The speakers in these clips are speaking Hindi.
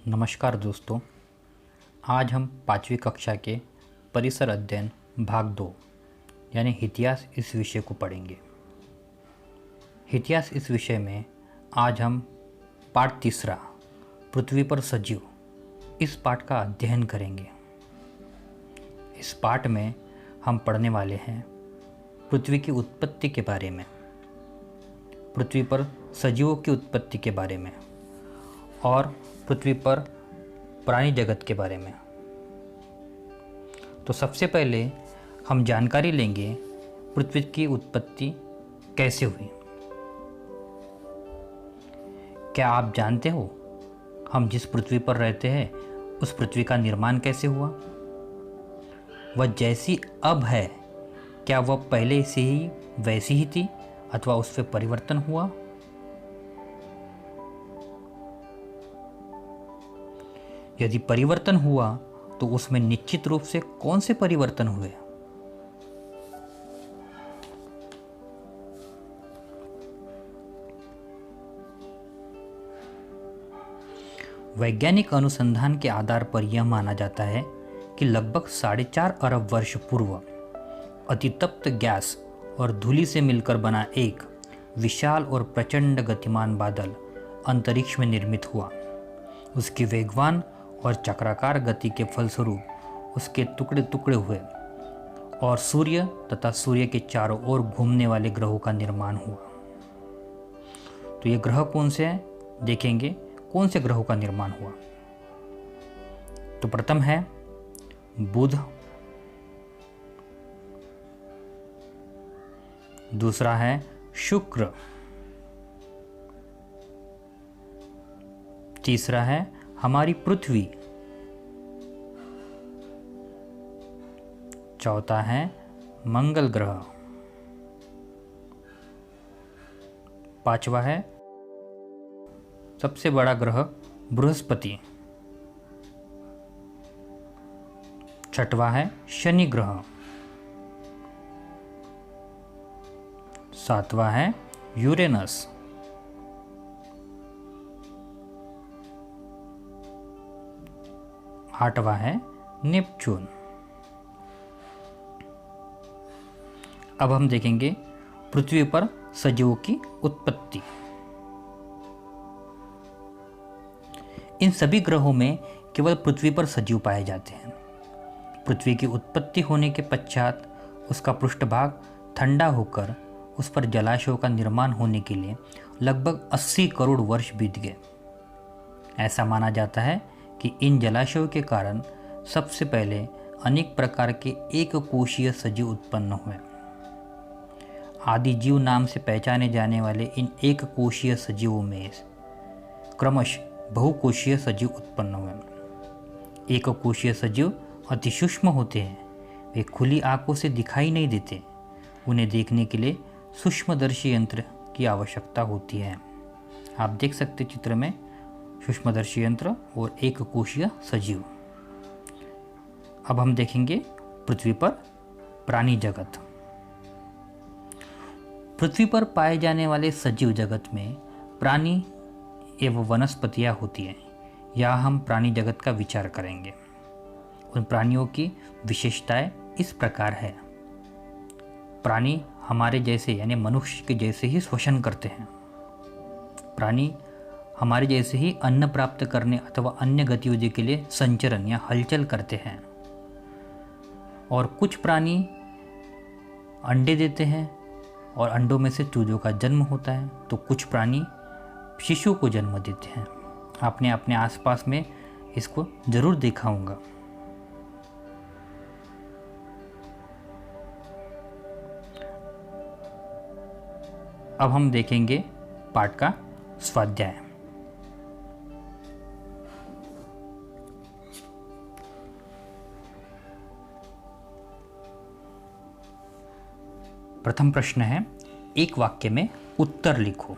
नमस्कार दोस्तों, आज हम 5वीं कक्षा के परिसर अध्ययन भाग 2 यानी इतिहास इस विषय को पढ़ेंगे। इतिहास इस विषय में आज हम पाठ 3 पृथ्वी पर सजीव इस पाठ का अध्ययन करेंगे। इस पाठ में हम पढ़ने वाले हैं पृथ्वी की उत्पत्ति के बारे में, पृथ्वी पर सजीवों की उत्पत्ति के बारे में और पृथ्वी पर प्राणी जगत के बारे में। तो सबसे पहले हम जानकारी लेंगे पृथ्वी की उत्पत्ति कैसे हुई। क्या आप जानते हो हम जिस पृथ्वी पर रहते हैं उस पृथ्वी का निर्माण कैसे हुआ? वह जैसी अब है क्या वह पहले से ही वैसी ही थी अथवा उसमें परिवर्तन हुआ? यदि परिवर्तन हुआ तो उसमें निश्चित रूप से कौन से परिवर्तन हुए? वैज्ञानिक अनुसंधान के आधार पर यह माना जाता है कि लगभग 4.5 अरब वर्ष पूर्व अतितप्त गैस और धूलि से मिलकर बना एक विशाल और प्रचंड गतिमान बादल अंतरिक्ष में निर्मित हुआ। उसकी वेगवान और चक्राकार गति के फलस्वरूप उसके टुकड़े टुकड़े हुए और सूर्य तथा सूर्य के चारों ओर घूमने वाले ग्रहों का निर्माण हुआ। तो ये ग्रह कौन से हैं? देखेंगे कौन से ग्रहों का निर्माण हुआ। तो प्रथम है बुध, दूसरा है शुक्र, तीसरा है हमारी पृथ्वी, चौथा है मंगल ग्रह, पांचवा है सबसे बड़ा ग्रह बृहस्पति, छठवां है शनि ग्रह, सातवां है यूरेनस, आठवां है नेपच्यून। अब हम देखेंगे पृथ्वी पर सजीवों की उत्पत्ति। इन सभी ग्रहों में केवल पृथ्वी पर सजीव पाए जाते हैं। पृथ्वी की उत्पत्ति होने के पश्चात उसका पृष्ठभाग ठंडा होकर उस पर जलाशयों का निर्माण होने के लिए लगभग 80 करोड़ वर्ष बीत गए। ऐसा माना जाता है कि इन जलाशयों के कारण सबसे पहले अनेक प्रकार के एक कोशीय सजीव उत्पन्न हुए। आदि जीव नाम से पहचाने जाने वाले इन एक कोशीय सजीवों में क्रमशः बहुकोशीय सजीव उत्पन्न हुए। एक कोशीय सजीव अति सूक्ष्म होते हैं। वे खुली आंखों से दिखाई नहीं देते। उन्हें देखने के लिए सूक्ष्मदर्शी यंत्र की आवश्यकता होती है। आप देख सकते चित्र में सूक्ष्मदर्शी यंत्र और एक कोशीय सजीव। अब हम देखेंगे पृथ्वी पर प्राणी जगत। पृथ्वी पर पाए जाने वाले सजीव जगत में प्राणी एवं वनस्पतियां होती हैं। यहाँ हम प्राणी जगत का विचार करेंगे। उन प्राणियों की विशेषताएं इस प्रकार है। प्राणी हमारे जैसे यानी मनुष्य के जैसे ही श्वसन करते हैं। प्राणी हमारे जैसे ही अन्न प्राप्त करने अथवा अन्य गतिविधि के लिए संचरण या हलचल करते हैं। और कुछ प्राणी अंडे देते हैं और अंडों में से चूजों का जन्म होता है, तो कुछ प्राणी शिशु को जन्म देते हैं। आपने अपने आसपास में इसको जरूर देखा होगा। अब हम देखेंगे पाठ का स्वाध्याय। प्रथम प्रश्न है, एक वाक्य में उत्तर लिखो।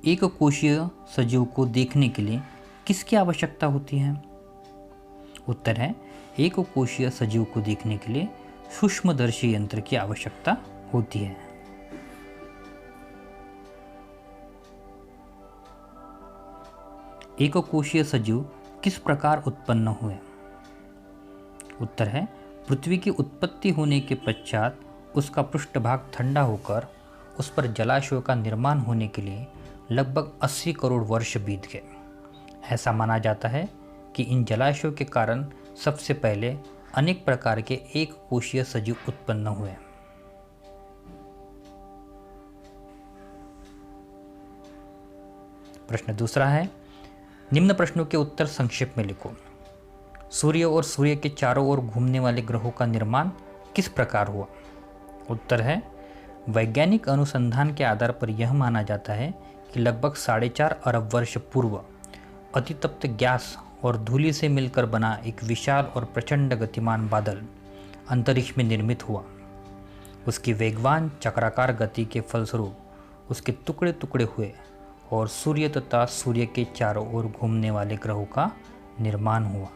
एक कोशीय सजीव को देखने के लिए किसकी आवश्यकता होती है? उत्तर है, एक कोशीय सजीव को देखने के लिए सूक्ष्मदर्शी यंत्र की आवश्यकता होती है। एककोशीय सजीव किस प्रकार उत्पन्न हुए? उत्तर है, पृथ्वी की उत्पत्ति होने के पश्चात उसका पृष्ठभाग ठंडा होकर उस पर जलाशयों का निर्माण होने के लिए लगभग 80 करोड़ वर्ष बीत गए। ऐसा माना जाता है कि इन जलाशयों के कारण सबसे पहले अनेक प्रकार के एककोशीय सजीव उत्पन्न हुए। प्रश्न दूसरा है, निम्न प्रश्नों के उत्तर संक्षेप में लिखो। सूर्य और सूर्य के चारों ओर घूमने वाले ग्रहों का निर्माण किस प्रकार हुआ? उत्तर है, वैज्ञानिक अनुसंधान के आधार पर यह माना जाता है कि लगभग 4.5 अरब वर्ष पूर्व अतितप्त गैस और धूलि से मिलकर बना एक विशाल और प्रचंड गतिमान बादल अंतरिक्ष में निर्मित हुआ। उसकी वेगवान चक्राकार गति के फलस्वरूप उसके टुकड़े टुकड़े हुए और सूर्य तथा सूर्य के चारों ओर घूमने वाले ग्रहों का निर्माण हुआ।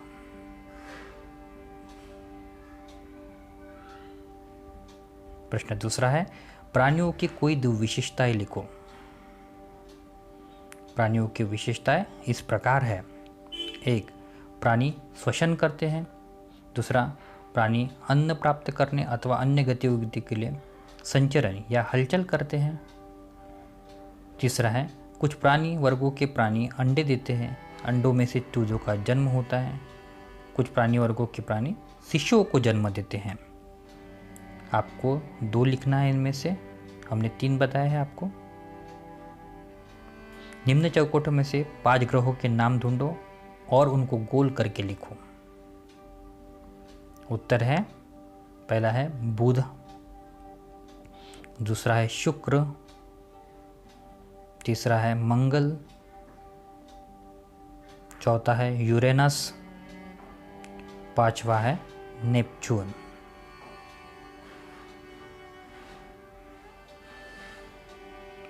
प्रश्न दूसरा है, प्राणियों की कोई दो विशेषताएं लिखो। प्राणियों की विशेषताएं इस प्रकार है। 1. प्राणी श्वसन करते हैं। दूसरा, प्राणी अन्न प्राप्त करने अथवा अन्य गतिविधि के लिए संचरण या हलचल करते हैं। तीसरा है, कुछ प्राणी वर्गों के प्राणी अंडे देते हैं। अंडों में से चूजों का जन्म होता है। कुछ प्राणी वर्गों के प्राणी शिशुओं को जन्म देते हैं। आपको 2 लिखना है, इनमें से हमने 3 बताया है आपको। निम्न चौकोटों में से 5 ग्रहों के नाम ढूंढो और उनको गोल करके लिखो। उत्तर है, पहला है बुध, दूसरा है शुक्र, तीसरा है मंगल, चौथा है यूरेनस, 5वां है नेपच्यून।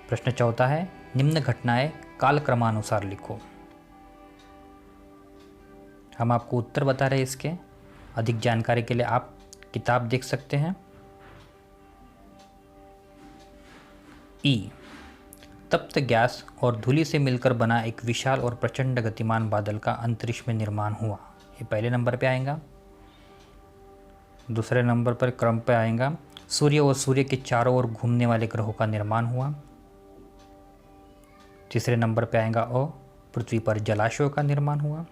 प्रश्न चौथा है, निम्न घटनाएं कालक्रमानुसार लिखो। हम आपको उत्तर बता रहे हैं इसके। अधिक जानकारी के लिए आप किताब देख सकते हैं। ई, तप्त गैस और धूलि से मिलकर बना एक विशाल और प्रचंड गतिमान बादल का अंतरिक्ष में निर्माण हुआ। ये पहले नंबर पे आएगा। दूसरे नंबर पर क्रम पे आएगा, सूर्य और सूर्य के चारों ओर घूमने वाले ग्रहों का निर्माण हुआ। तीसरे नंबर पे आएगा ओ, पृथ्वी पर जलाशयों का निर्माण हुआ।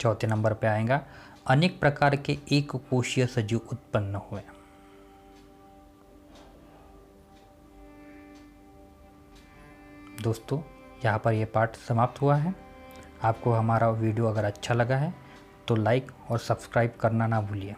चौथे नंबर पे आएगा, अनेक प्रकार के एककोशीय सजीव उत्पन्न हुए। दोस्तों, यहाँ पर यह पाठ समाप्त हुआ है। आपको हमारा वीडियो अगर अच्छा लगा है तो लाइक और सब्सक्राइब करना ना भूलिए।